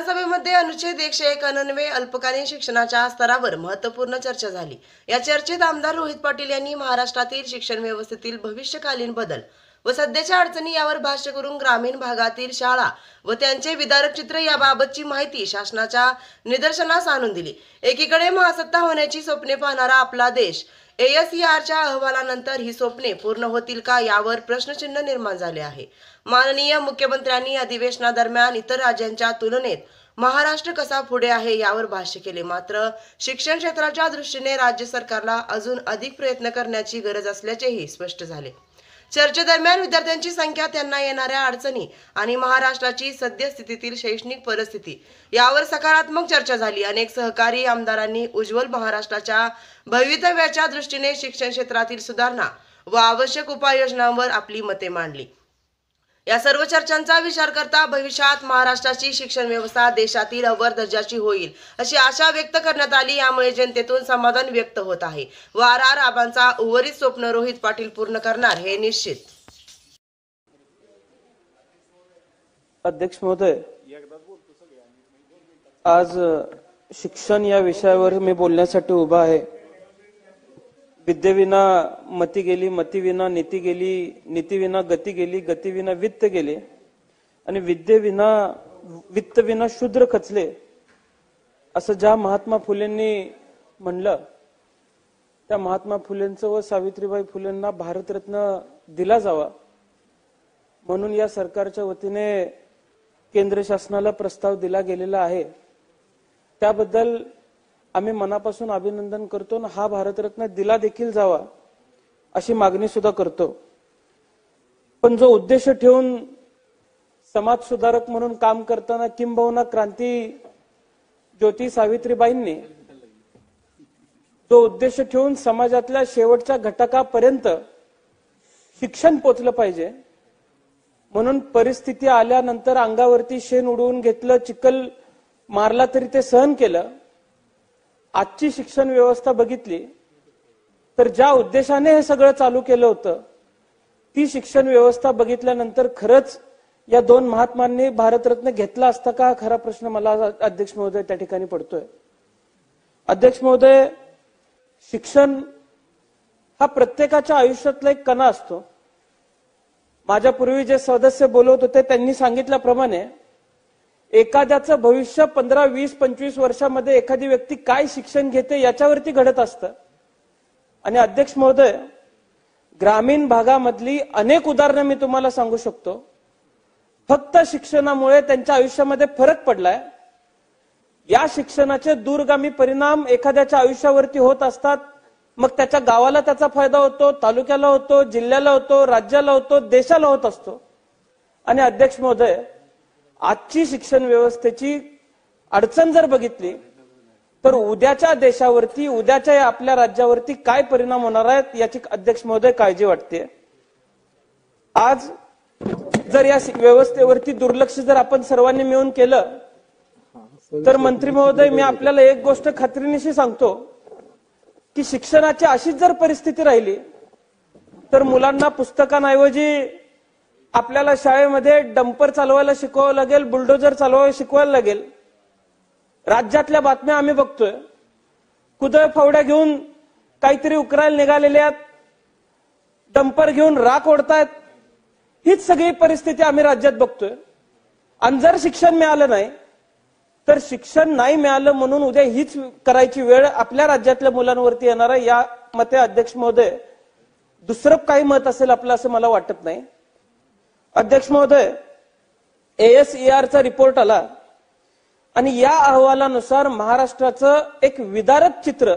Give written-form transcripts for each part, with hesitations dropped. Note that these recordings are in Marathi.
विधानसभेमध्ये अनुच्छेद 101 अन्वये अल्पकालीन शिक्षणाच्या स्तरावर महत्त्वपूर्ण चर्चा झाली। या चर्चेत आमदार रोहित पाटील यांनी महाराष्ट्रातील शिक्षण व्यवस्थेतील भविष्यकालीन बदल व सध्याच्या अडचणी यावर भाष्य करून ग्रामीण भागातील शाळा व त्यांचे विदारक चित्र याबाबतची माहिती शासनाच्या निदर्शनास आणून दिली। एकीकडे महासत्ता होण्याची स्वप्ने पाहणारा आपला देश ASERच्या अहवालानंतर ही स्वप्ने पूर्ण होतील का यावर प्रश्नचिन्ह निर्माण झाले आहे। माननीय मुख्यमंत्र्यांनी अधिवेशनादरम्यान इतर राज्यांच्या तुलनेत महाराष्ट्र कसा पुढे आहे यावर भाष्य केले। मात्र शिक्षण क्षेत्राच्या दृष्टीने राज्य सरकारला अजून अधिक प्रयत्न करण्याची गरज असल्याचेही स्पष्ट झाले। चर्चेदरम्यान विद्यार्थ्यांची संख्या, त्यांना येणाऱ्या अडचणी आणि महाराष्ट्राची सद्यस्थितीतील शैक्षणिक परिस्थिती यावर सकारात्मक चर्चा झाली। अनेक सहकारी आमदारांनी उज्ज्वल महाराष्ट्राच्या भवितव्याच्या दृष्टीने शिक्षण क्षेत्रातील सुधारणा व आवश्यक उपाययोजनांवर आपली मते मांडली। या सर्व चर्चांचा विचार करता भविष्यात महाराष्ट्राची शिक्षण व्यवस्था देशातील अव्वल दर्जाची होईल अशी आशा व्यक्त करण्यात आली। यामुळे जनतेतून समाधान व्यक्त होत आहे व आबांचा उर्वरित स्वप्न रोहित पाटील पूर्ण करणार हे निश्चित। अध्यक्ष महोदय, आज शिक्षण या विषयावर मी बोलण्यासाठी उभा आहे। विद्येविना मती गेली, मतीविना नीती गेली, नीतीविना गती गेली, गतीविना वित्त गेले आणि विद्येविना वित्तविना शूद्र खचले असं ज्या महात्मा फुलेंनी म्हणलं, त्या महात्मा फुलेंचं व सावित्रीबाई फुलेंना भारतरत्न दिला जावा म्हणून या सरकारच्या वतीने केंद्र शासनाला प्रस्ताव दिला गेलेला आहे। त्याबद्दल आम्ही मनापासून अभिनंदन करतो आणि हा भारतरत्न दिला देखील जावा अशी मागणी सुद्धा करतो। पण जो उद्देश ठेवून समाज सुधारक म्हणून काम करताना किंबहुना क्रांती ज्योती सावित्रीबाईंनी जो उद्देश ठेवून समाजातल्या शेवटच्या घटकापर्यंत शिक्षण पोचलं पाहिजे म्हणून परिस्थिती आल्यानंतर अंगावरती शेण उडवून घेतलं, चिखल मारला तरी ते सहन केलं। आजची शिक्षण व्यवस्था बघितली तर ज्या उद्देशाने हे सगळं चालू केलं होतं ती शिक्षण व्यवस्था बघितल्यानंतर खरंच या दोन महात्मांनी भारतरत्न घेतला असता का, खरा प्रश्न मला अध्यक्ष महोदय त्या ठिकाणी पडतोय। अध्यक्ष महोदय, शिक्षण हा प्रत्येकाच्या आयुष्यातला एक कणा असतो। माझ्या पूर्वी जे सदस्य बोलत होते त्यांनी सांगितल्याप्रमाणे एखाद्याचं भविष्य 15, 20, 25 वर्षामध्ये एखादी व्यक्ती काय शिक्षण घेते याच्यावरती घडत असतं। आणि अध्यक्ष महोदय, ग्रामीण भागामधली अनेक उदाहरणं मी तुम्हाला सांगू शकतो। फक्त शिक्षणामुळे त्यांच्या आयुष्यामध्ये फरक पडलाय। या शिक्षणाचे दूरगामी परिणाम एखाद्याच्या आयुष्यावरती होत असतात। मग त्याच्या गावाला त्याचा फायदा होतो, तालुक्याला होतो, जिल्ह्याला होतो, राज्याला होतो, देशाला होत असतो। आणि अध्यक्ष महोदय, आजची शिक्षण व्यवस्थेची अडचण जर बघितली तर उद्याच्या देशावरती, उद्याच्या आपल्या राज्यावरती काय परिणाम होणार आहेत याची अध्यक्ष महोदय काळजी वाटते। आज जर या व्यवस्थेवरती दुर्लक्ष जर आपण सर्वांनी मिळून केलं तर मंत्री महोदय, मी आपल्याला एक गोष्ट खात्रीनिशी सांगतो की शिक्षणाची अशीच जर परिस्थिती राहिली तर मुलांना पुस्तकांऐवजी आपल्याला शाळेमध्ये डंपर चालवायला शिकवावं लागेल, बुलडोजर चालवायला शिकवायला लागेल। राज्यातल्या बातम्या आम्ही बघतोय, कुदळ फावड्या घेऊन काहीतरी उकरायला निघालेले आहेत, डंपर घेऊन राख ओढतायत। हीच सगळी परिस्थिती आम्ही राज्यात बघतोय। आणि जर शिक्षण मिळालं नाही तर शिक्षण नाही मिळालं म्हणून उद्या हीच करायची वेळ आपल्या राज्यातल्या मुलांवरती येणार आहे। या मते अध्यक्ष महोदय दुसरं काही मत असेल आपलं असं मला वाटत नाही। अध्यक्ष महोदय, ASERचा रिपोर्ट आला आणि या अहवालानुसार महाराष्ट्राचं एक विदारक चित्र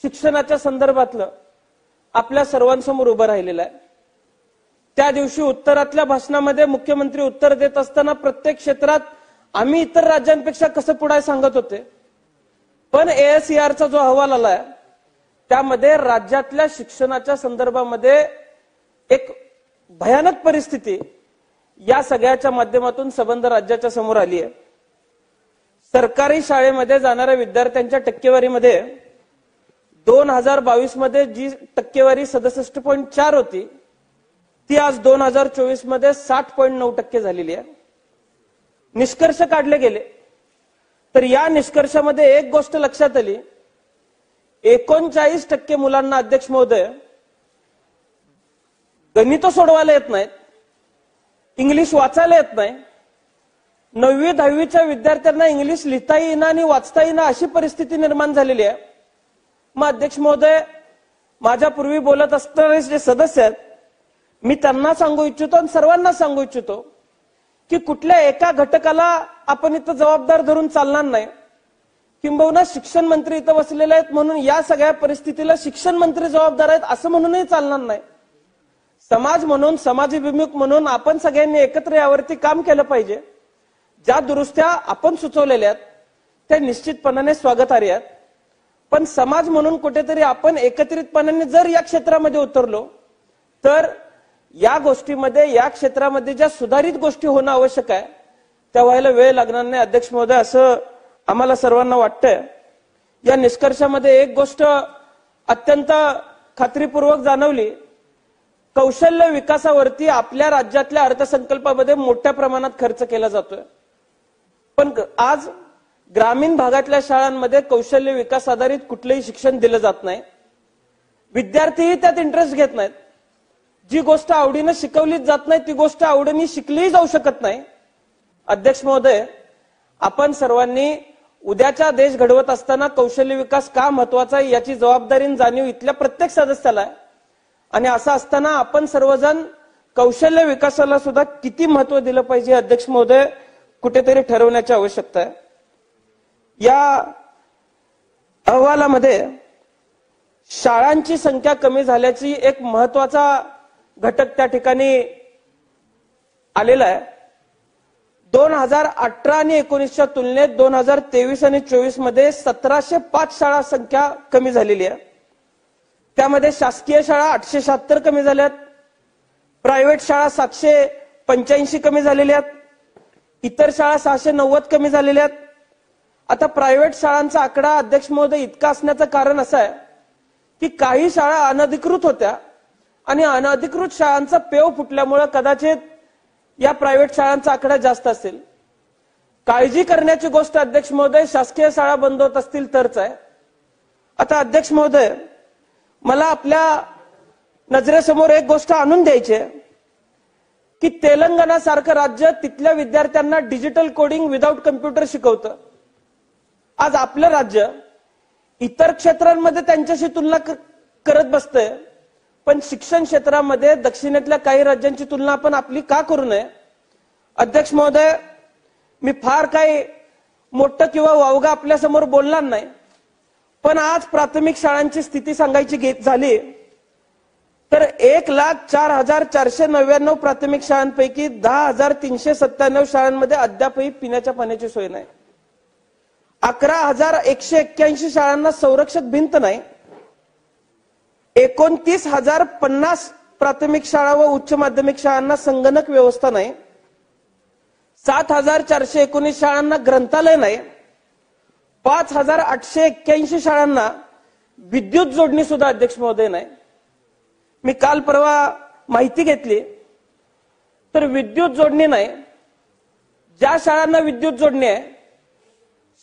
शिक्षणाच्या संदर्भातलं आपल्या सर्वांसमोर उभं राहिलेलं आहे। त्या दिवशी उत्तरातल्या भाषणामध्ये मुख्यमंत्री उत्तर देत असताना प्रत्येक क्षेत्रात आम्ही इतर राज्यांपेक्षा कसं पुढे सांगत होते, पण ASERचा जो अहवाल आलाय त्यामध्ये राज्यातल्या शिक्षणाच्या संदर्भामध्ये एक भयानक परिस्थिती या सगळ्याच्या माध्यमातून संबंध राज्याच्या समोर आली आहे। सरकारी शाळेमध्ये जाणाऱ्या विद्यार्थ्यांच्या टक्केवारीमध्ये 2022 मध्ये जी टक्केवारी 67.4 होती ती आज 2024 मध्ये 60.9% झालेली आहे। निष्कर्ष काढले गेले, तर या निष्कर्षामध्ये एक गोष्ट लक्षात आली, 39% मुलांना अध्यक्ष महोदय गणित सोडवायला येत नाहीत, इंग्लिश वाचायला येत नाही. 9वी 10वीच्या विद्यार्थ्यांना इंग्लिश लिहिता येईना आणि वाचता येईना अशी परिस्थिती निर्माण झालेली आहे. मग अध्यक्ष महोदय, माझ्या पूर्वी बोलत असणारे जे सदस्य आहेत, मी त्यांना सांगू इच्छितो आणि सर्वांना सांगू इच्छितो की कुठल्या एका घटकाला आपण इथं जबाबदार धरून चालणार नाही. किंबहुना शिक्षण मंत्री इथं बसलेले आहेत म्हणून या सगळ्या परिस्थितीला शिक्षण मंत्री जबाबदार आहेत असं म्हणूनही चालणार नाही. समाज म्हणून, समाजाभिमुख म्हणून आपण सगळ्यांनी एकत्र यावरती काम केलं पाहिजे. ज्या दुरुस्त्या आपण सुचवलेल्या आहेत त्या निश्चितपणाने स्वागतार्ह आहेत, पण समाज म्हणून कुठेतरी आपण एकत्रितपणाने जर या क्षेत्रामध्ये उतरलो तर या गोष्टीमध्ये, या क्षेत्रामध्ये ज्या सुधारित गोष्टी होणं आवश्यक आहे त्या व्हायला वेळ लागणार नाही अध्यक्ष महोदय, असं आम्हाला सर्वांना वाटतंय. या निष्कर्षामध्ये एक गोष्ट अत्यंत खात्रीपूर्वक जाणवली, कौशल्य विकासावरती आपल्या राज्यातल्या अर्थसंकल्पामध्ये मोठ्या प्रमाणात खर्च केला जातोय, पण आज ग्रामीण भागातल्या शाळांमध्ये कौशल्य विकास आधारित कुठलंही शिक्षण दिलं जात नाही. विद्यार्थीही त्यात इंटरेस्ट घेत नाहीत. जी गोष्ट आवडीनं शिकवलीच जात नाही ती गोष्ट आवडीने शिकलीही जाऊ शकत नाही. अध्यक्ष महोदय, आपण सर्वांनी उद्याचा देश घडवत असताना कौशल्य विकास का महत्वाचा आहे याची जबाबदारी जाणीव इथल्या प्रत्येक सदस्याला आहे. आणि असं असताना आपण सर्वजण कौशल्य विकासाला सुद्धा किती महत्व दिलं पाहिजे अध्यक्ष महोदय कुठेतरी ठरवण्याची आवश्यकता आहे. या अहवालामध्ये शाळांची संख्या कमी झाल्याची एक महत्वाचा घटक त्या ठिकाणी आलेला आहे. 2018 आणि 19च्या तुलनेत 2023 आणि 24 मध्ये 1705 शाळा संख्या कमी झालेली आहे. त्यामध्ये शासकीय शाळा 876 कमी झाल्यात, प्रायव्हेट शाळा 785 कमी झालेल्या आहेत, इतर शाळा 690 कमी झालेल्या आहेत. आता प्रायव्हेट शाळांचा आकडा अध्यक्ष महोदय इतका असण्याचं कारण असं आहे की काही शाळा अनधिकृत होत्या आणि अनधिकृत शाळांचा पेव फुटल्यामुळे कदाचित या प्रायव्हेट शाळांचा आकडा जास्त असेल. काळजी करण्याची गोष्ट अध्यक्ष महोदय शासकीय शाळा बंद होत असतील तरच आहे. आता अध्यक्ष महोदय, मला आपल्या नजरेसमोर एक गोष्ट आणून द्यायची आहे की तेलंगणा सारखं राज्य तिथल्या विद्यार्थ्यांना डिजिटल कोडिंग विदाउट कम्प्युटर शिकवतं. आज आपलं राज्य इतर क्षेत्रांमध्ये त्यांच्याशी तुलना करत बसतंय, पण शिक्षण क्षेत्रामध्ये दक्षिणेतल्या काही राज्यांची तुलना आपण आपली का करू नये. अध्यक्ष महोदय, मी फार काही मोठं किंवा वावगा आपल्या समोर बोलणार नाही, पण आज प्राथमिक शाळांची स्थिती सांगायची झाली तर 1,04,499 प्राथमिक शाळांपैकी 10,397 शाळांमध्ये अद्यापही पिण्याच्या पाण्याची सोय नाही. 11,181 शाळांना संरक्षक भिंत नाही. 29,050 प्राथमिक शाळा व उच्च माध्यमिक शाळांना संगणक व्यवस्था नाही. 7,419 शाळांना ग्रंथालय नाही. 5,881 शाळांना विद्युत जोडणी सुद्धा अध्यक्ष महोदय नाही. मी काल परवा माहिती घेतली तर विद्युत जोडणी नाही. ज्या शाळांना विद्युत जोडणी आहे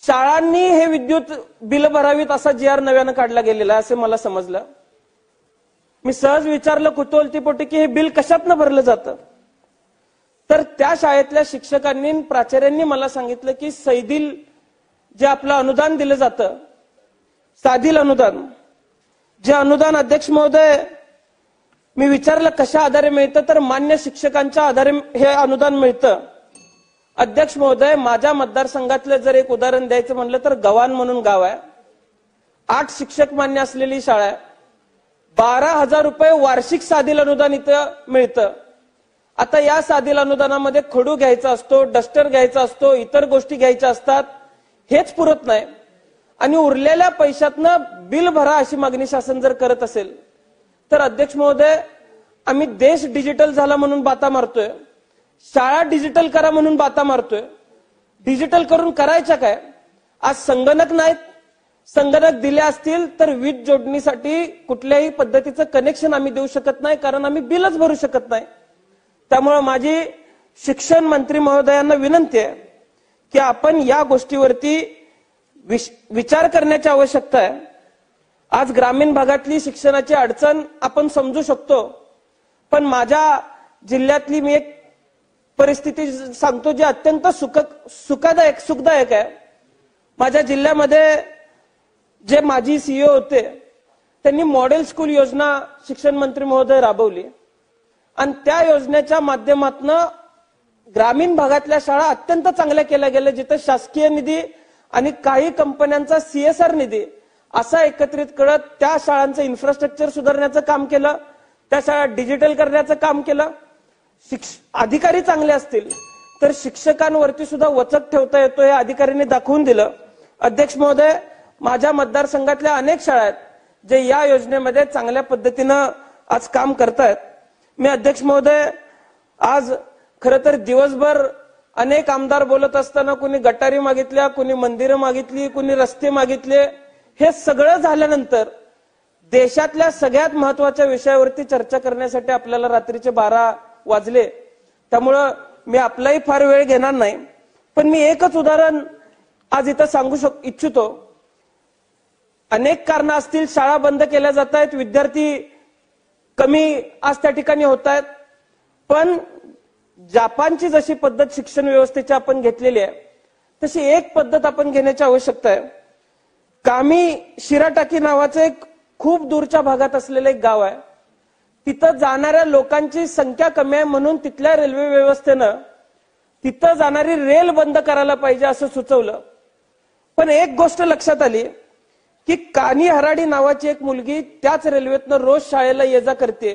शाळांनी हे विद्युत बिल भरावीत असा GR नव्यानं काढला गेलेला आहे असे मला समजलं. मी सहज विचारलं कुतूहलतेपोटी की हे बिल कशातनं भरलं जातं, तर त्या शाळेतल्या शिक्षकांनी प्राचार्यांनी मला सांगितलं की सैदिल जे आपलं अनुदान दिलं जातं, साधील अनुदान, जे अनुदान अध्यक्ष महोदय मी विचारलं कशा आधारे मिळतं तर मान्य शिक्षकांच्या आधारे हे अनुदान मिळतं. अध्यक्ष महोदय, माझ्या मतदारसंघातलं जर एक उदाहरण द्यायचं म्हणलं तर गव्हाण म्हणून गाव आहे. 8 शिक्षक मान्य असलेली शाळा आहे. 12,000 रुपये वार्षिक साधील अनुदान इथं मिळतं. आता या साधील अनुदानामध्ये खडू घ्यायचा असतो, डस्टर घ्यायचा असतो, इतर गोष्टी घ्यायच्या असतात, हेच पुरत नाही आणि उरलेल्या पैशातनं बिल भरा अशी मागणी शासन जर करत असेल तर अध्यक्ष महोदय, आम्ही देश डिजिटल झाला म्हणून बाता मारतोय, शाळा डिजिटल करा म्हणून बाता मारतोय. डिजिटल करून करायच्या काय? आज संगणक नाहीत. संगणक दिले असतील तर वीज जोडणीसाठी कुठल्याही पद्धतीचं कनेक्शन आम्ही देऊ शकत नाही, कारण आम्ही बिलच भरू शकत नाही. त्यामुळे माझी शिक्षण मंत्री महोदयांना विनंती आहे की आपण या गोष्टीवरती विचार करण्याची आवश्यकता आहे. आज ग्रामीण भागातली शिक्षणाची अडचण आपण समजू शकतो, पण माझ्या जिल्ह्यातली मी एक परिस्थिती सांगतो जी अत्यंत सुखदायक आहे. माझ्या जिल्ह्यामध्ये जे माजी सीईओ होते त्यांनी मॉडेल स्कूल योजना शिक्षण मंत्री महोदय राबवली आणि त्या योजनेच्या माध्यमातून ग्रामीण भागातल्या शाळा अत्यंत चांगल्या केल्या गेल्या, जिथे शासकीय निधी आणि काही कंपन्यांचा CSR निधी असा एकत्रित करत त्या शाळांचं इन्फ्रास्ट्रक्चर सुधारण्याचं काम केलं, त्या शाळा डिजिटल करण्याचं काम केलं. अधिकारी चांगले असतील तर शिक्षकांवरती सुद्धा वचक ठेवता येतो हे अधिकाऱ्यांनी दाखवून दिलं. अध्यक्ष महोदय, माझ्या मतदारसंघातल्या अनेक शाळा आहेत जे या योजनेमध्ये चांगल्या पद्धतीनं आज काम करतायत. मी अध्यक्ष महोदय, आज खरं तर दिवसभर अनेक आमदार बोलत असताना कुणी गटारी मागितल्या, कुणी मंदिरं मागितली, कुणी रस्ते मागितले. हे सगळं झाल्यानंतर देशातल्या सगळ्यात महत्वाच्या विषयावरती चर्चा करण्यासाठी आपल्याला रात्रीचे 12 वाजले. त्यामुळं मी आपलाही फार वेळ घेणार नाही, पण मी एकच उदाहरण आज इथं सांगू इच्छितो. अनेक कारणं असतील, शाळा बंद केल्या जात आहेत, विद्यार्थी कमी आज त्या ठिकाणी होत आहेत, पण जपानची जशी पद्धत शिक्षण व्यवस्थेची आपण घेतलेली आहे तशी एक पद्धत आपण घेण्याची आवश्यकता आहे. कामी शिराटाकी नावाचं एक खूप दूरच्या भागात असलेलं एक गाव आहे. तिथं जाणाऱ्या लोकांची संख्या कमी आहे म्हणून तिथल्या रेल्वे व्यवस्थेनं तिथं जाणारी रेल बंद करायला पाहिजे असं सुचवलं. पण एक गोष्ट लक्षात आली की कानी हराडी नावाची एक मुलगी त्याच रेल्वेतनं रोज शाळेला ये जा करते.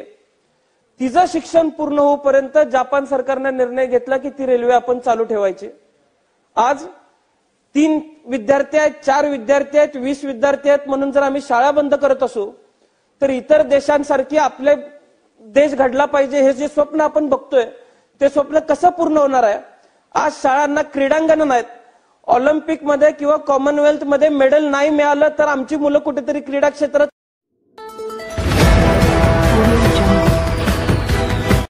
तिचं शिक्षण पूर्ण होईपर्यंत जपान सरकारनं निर्णय घेतला की ती रेल्वे आपण चालू ठेवायची. आज 3 विद्यार्थी आहेत, 4 विद्यार्थी आहेत, 20 विद्यार्थी आहेत म्हणून जर आम्ही शाळा बंद करत असू तर इतर देशांसारखी आपले देश घडला पाहिजे हे जे स्वप्न आपण बघतोय ते स्वप्न कसं पूर्ण होणार आहे. आज शाळांना क्रीडांगण नाहीत, ऑलिम्पिक मध्ये किंवा कॉमनवेल्थ मध्ये मेडल नाही मिळालं तर आमची मुलं कुठेतरी क्रीडा क्षेत्रात